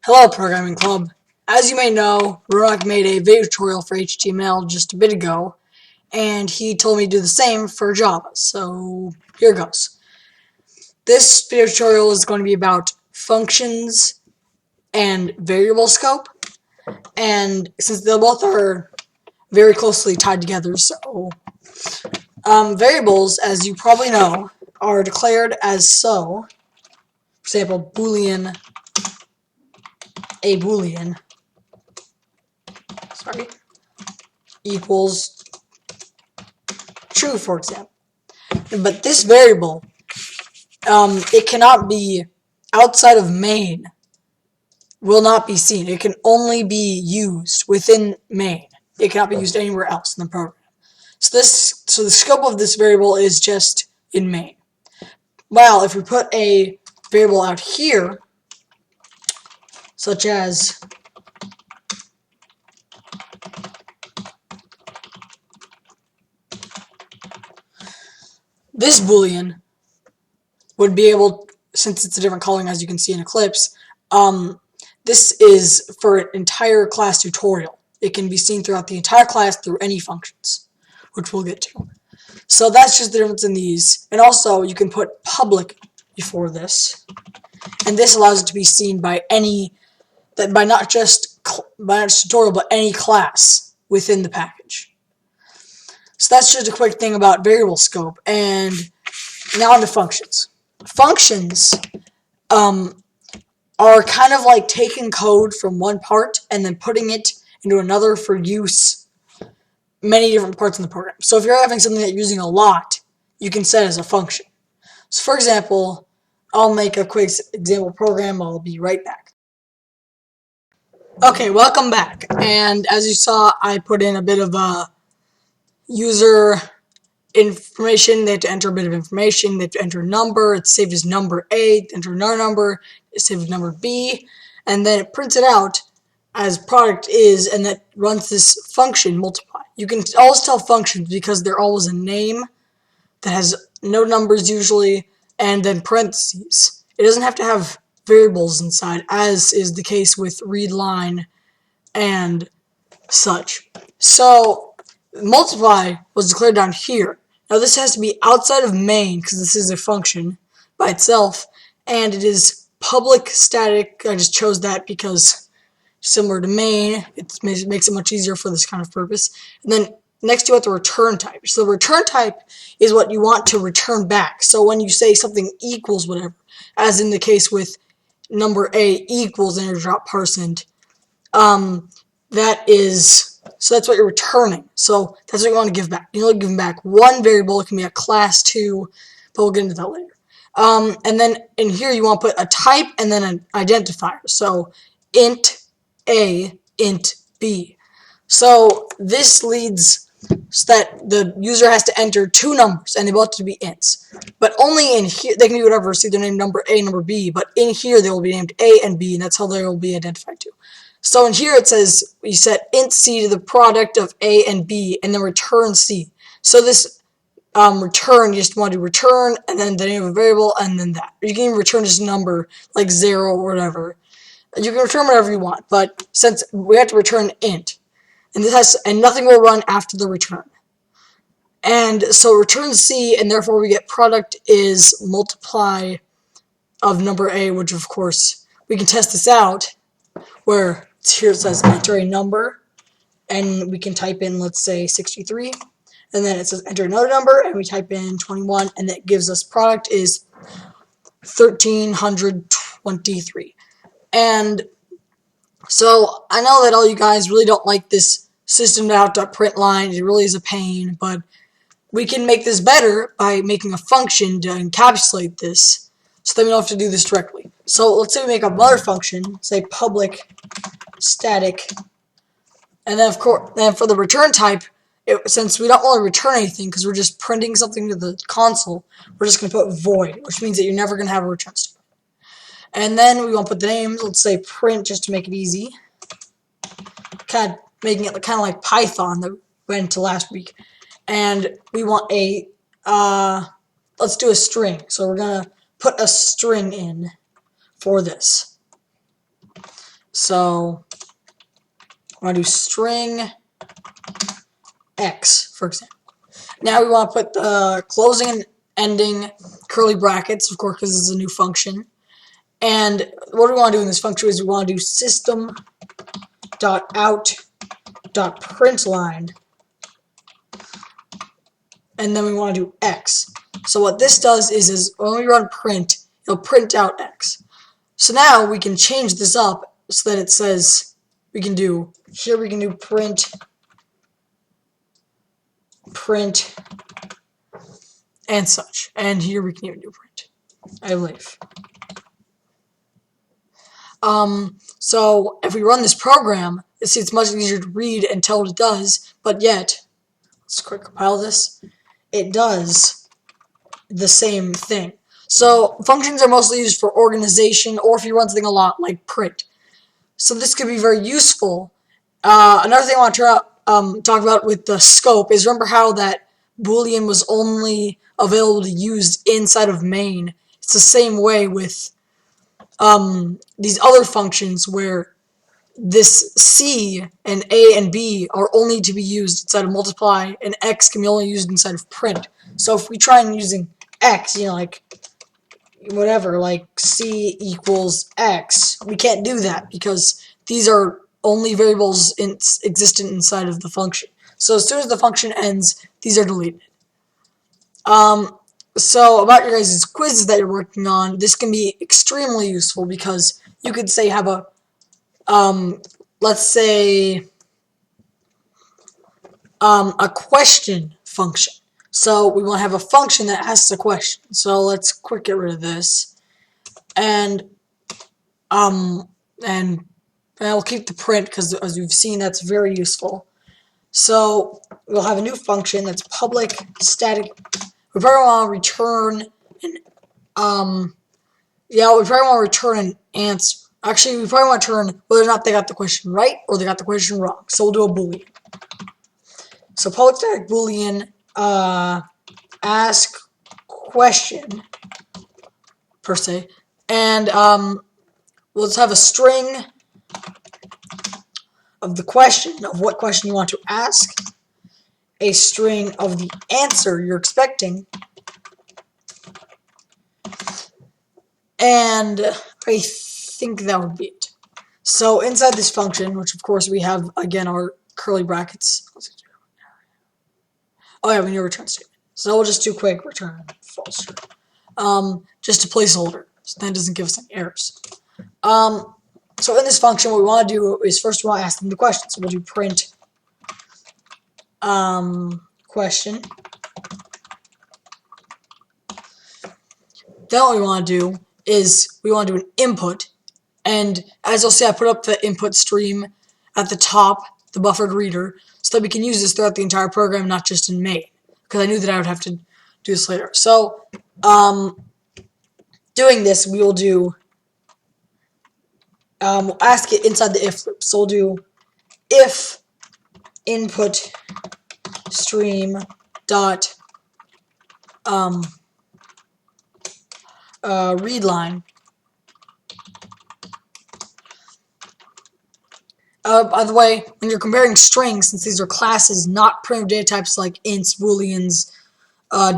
Hello, Programming Club. As you may know, Ronak made a video tutorial for HTML just a bit ago, and he told me to do the same for Java, so here goes. This video tutorial is going to be about functions and variable scope, and since they both are very closely tied together, so variables, as you probably know, are declared as so. For example, a boolean equals true, for example. But this variable, it cannot be outside of main, will not be seen. It can only be used within main. It cannot be used anywhere else in the program. So the scope of this variable is just in main. Well, if we put a variable out here, such as this boolean would be able, since it's a different calling as you can see in Eclipse, this is for an entire class tutorial. It can be seen throughout the entire class through any functions, which we'll get to. So that's just the difference in these. And also, you can put public before this, and this allows it to be seen by not just tutorial, but any class within the package. So that's just a quick thing about variable scope. And now on to functions. Functions are kind of like taking code from one part and then putting it into another for use many different parts in the program. So if you're having something that you're using a lot, you can set it as a function. So for example, I'll make a quick example program. I'll be right back. Okay, welcome back. And as you saw, I put in a bit of user information. They have to enter a bit of information. They have to enter a number. It's saved as number A. Enter another number. It's saved as number B. And then it prints it out as product is, and that runs this function multiply. You can always tell functions because they're always a name that has no numbers usually, and then parentheses. It doesn't have to have variables inside, as is the case with readline and such. So multiply was declared down here. Now this has to be outside of main because this is a function by itself, and it is public static. I just chose that because similar to main, it makes it much easier for this kind of purpose. And then next you have the return type. So the return type is what you want to return back. So when you say something equals whatever, as in the case with number A equals integer dot %, so that's what you're returning. So that's what you want to give back. You only give back one variable. It can be a class 2, but we'll get into that later. And then in here you want to put a type and then an identifier. So int A, int B. So this leads so that the user has to enter two numbers, and they both have to be ints. But only in here, they can be whatever, so they're named number A, number B, but in here they will be named A and B, and that's how they will be identified to. So in here it says we set int C to the product of A and B, and then return C. So this return, you just want to return, and then the name of a variable, and then that. You can even return just a number, like 0 or whatever. You can return whatever you want, but since we have to return int, and nothing will run after the return. And so return C, and therefore we get product is multiply of number A, which of course we can test this out, where here it says enter a number, and we can type in, let's say, 63, and then it says enter another number, and we type in 21, and that gives us product is 1323. And so I know that all you guys really don't like this system.out.println. It really is a pain, but we can make this better by making a function to encapsulate this, so that we don't have to do this directly. So let's say we make another function, say public static, and then of course, for the return type, since we don't want to return anything because we're just printing something to the console, we're just going to put void, which means that you're never going to have a return statement. And then we want to put the names. Let's say print just to make it easy. Kind of making it kind of like Python that went to last week. And we want a, let's do a string. So we're going to put a string in for this. So I want to do string x, for example. Now we want to put the closing and ending curly brackets, of course, because this is a new function. And what we want to do in this function is we want to do system.out.println, and then we want to do x. So what this does is when we run print, it'll print out x. So now we can change this up so that it says we can do print, and such. And here we can even do print, I believe. So if we run this program, you see it's much easier to read and tell what it does, but yet, let's quick compile this, it does the same thing. So functions are mostly used for organization, or if you run something a lot, like print. So this could be very useful. Another thing I want to talk about with the scope is, remember how that Boolean was only available to use inside of main? It's the same way with these other functions where this C and A and B are only to be used inside of multiply, and X can be only used inside of print. So if we try and using X, like whatever, like C equals X, we can't do that because these are only variables existent inside of the function. So as soon as the function ends, these are deleted. So about your guys' quizzes that you're working on, this can be extremely useful because you could say have a, let's say, a question function. So we want to have a function that asks a question. So let's quick get rid of this, and I'll keep the print because, as you've seen, that's very useful. So we'll have a new function that's public static. We probably want to return an we probably want to return an answer. Actually, we probably want to return whether or not they got the question right or they got the question wrong. So we'll do a Boolean. So public static Boolean ask question per se, and we'll just have a string of the question, of what question you want to ask, a string of the answer you're expecting, and I think that would be it. So inside this function, which of course we have again our curly brackets. Oh yeah, we need a return statement. So we'll just do quick return false true. Just a placeholder, so that doesn't give us any errors. So in this function, what we want to do is first we want to ask them the question. So we'll do print question. Then what we want to do is we want to do an input, and as you'll see, I put up the input stream at the top, the buffered reader, so that we can use this throughout the entire program, not just in main, because I knew that I would have to do this later. So doing this, we will do we'll ask it inside the if loop. So we'll do if input stream dot read line. By the way, when you're comparing strings, since these are classes, not primitive data types like ints, booleans,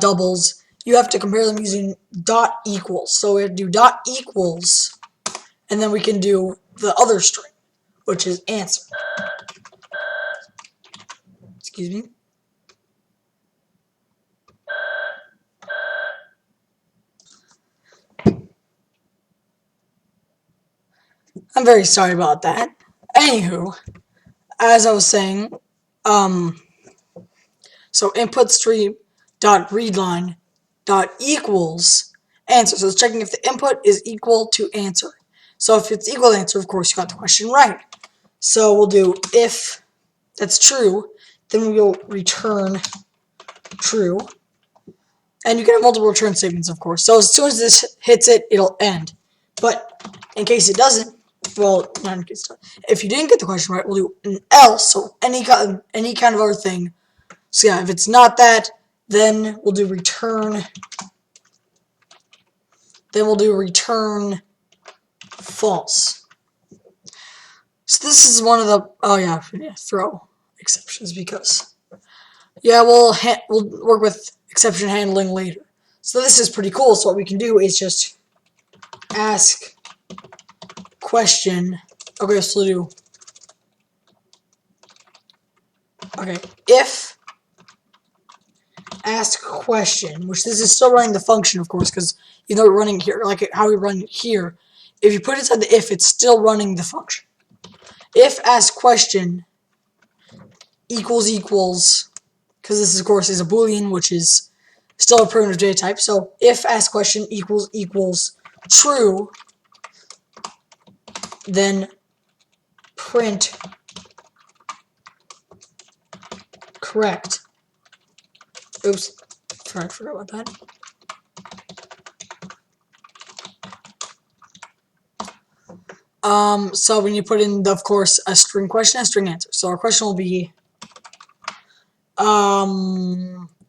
doubles, you have to compare them using dot equals. So we have to do dot equals, and then we can do the other string, which is answer. Excuse me. I'm very sorry about that. Anywho, as I was saying, so input stream dot readline dot equals answer. So it's checking if the input is equal to answer. So if it's equal to answer, of course, you got the question right. So we'll do if that's true, then we will return true. And you can have multiple return statements, of course. So as soon as this hits it, it'll end. But in case it doesn't, well, not in case it doesn't. If you didn't get the question right, we'll do an else, so any kind of other thing. So yeah, if it's not that, then we'll do return. Then we'll do return false. this is one of the, oh yeah, throw exceptions because, yeah, we'll work with exception handling later. So this is pretty cool. So what we can do is just ask question. Okay, so we'll do, okay, if ask question, which this is still running the function, of course, because you know we're running here, like how we run it here. If you put it inside the if, it's still running the function. If ask question equals, because this, of course, is a Boolean, which is still a primitive data type. So if ask question equals true, then print correct. Oops, sorry, I forgot about that. So when you put in, of course, a string question, a string answer. So our question will be,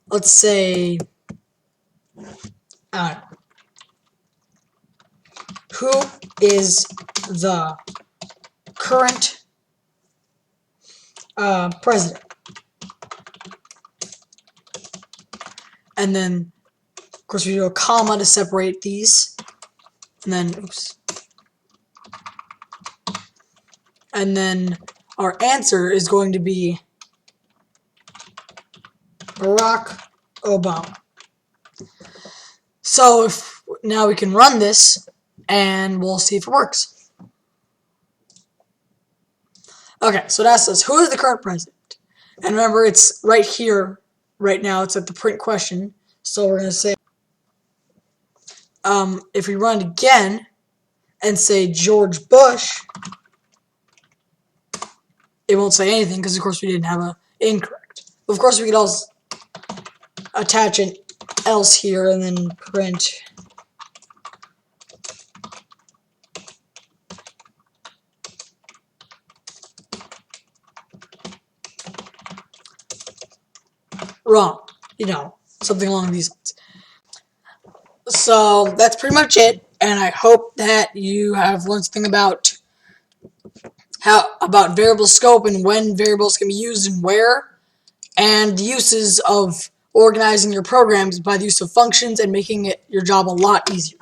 let's say, who is the current president? And then, of course, we do a comma to separate these. And then, oops. And then our answer is going to be Barack Obama. So if now we can run this, and we'll see if it works. Okay, so it asks us, who is the current president? And remember, it's right here, right now, it's at the print question. So we're going to say, if we run it again, and say George Bush, it won't say anything, because of course we didn't have a incorrect. But of course we could also attach an else here, and then print wrong, you know, something along these lines. So that's pretty much it, and I hope that you have learned something about variable scope and when variables can be used and where, and the uses of organizing your programs by the use of functions and making your job a lot easier.